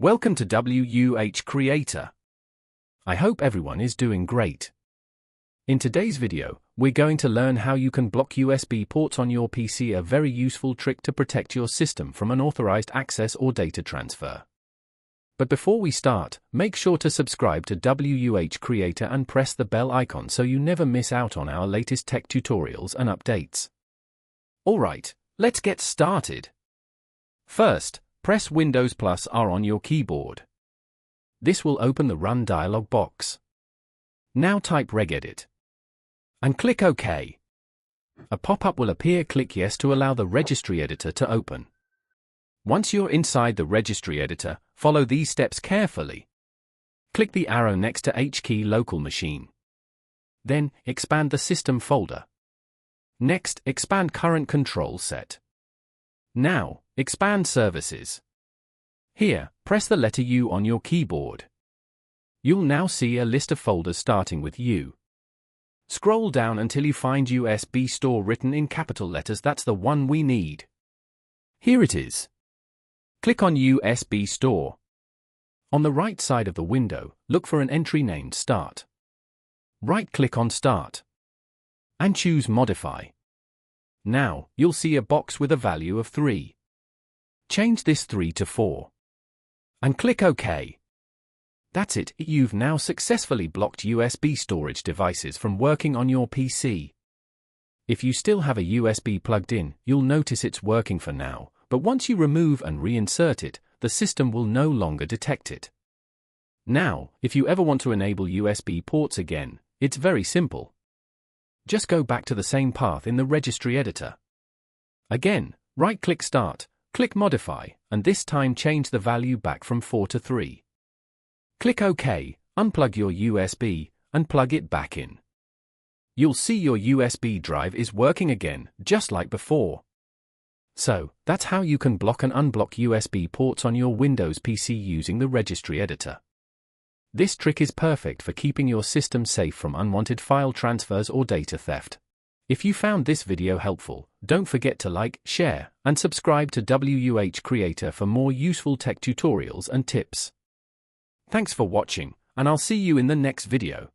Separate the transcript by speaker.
Speaker 1: Welcome to WH Creator. I hope everyone is doing great. In today's video, we're going to learn how you can block USB ports on your PC, a very useful trick to protect your system from unauthorized access or data transfer. But before we start, make sure to subscribe to WH Creator and press the bell icon so you never miss out on our latest tech tutorials and updates. Alright, let's get started. First, press Windows +R on your keyboard. This will open the Run dialog box. Now type regedit and click OK. A pop-up will appear. Click Yes to allow the registry editor to open. Once you're inside the registry editor, follow these steps carefully. Click the arrow next to H key local machine. Then, expand the system folder. Next, expand CurrentControlSet. Now, expand services. Here, press the letter U on your keyboard. You'll now see a list of folders starting with U. Scroll down until you find USBSTOR written in capital letters. That's the one we need. Here it is. Click on USBSTOR. On the right side of the window, look for an entry named Start. Right-click on Start and choose Modify. Now, you'll see a box with a value of 3. Change this 3 to 4. And click OK. That's it, you've now successfully blocked USB storage devices from working on your PC. If you still have a USB plugged in, you'll notice it's working for now, but once you remove and reinsert it, the system will no longer detect it. Now, if you ever want to enable USB ports again, it's very simple. Just go back to the same path in the registry editor. Again, right-click Start, click Modify, and this time change the value back from 4 to 3. Click OK, unplug your USB, and plug it back in. You'll see your USB drive is working again, just like before. So, that's how you can block and unblock USB ports on your Windows PC using the registry editor. This trick is perfect for keeping your system safe from unwanted file transfers or data theft. If you found this video helpful, don't forget to like, share, and subscribe to WH Creator for more useful tech tutorials and tips. Thanks for watching, and I'll see you in the next video.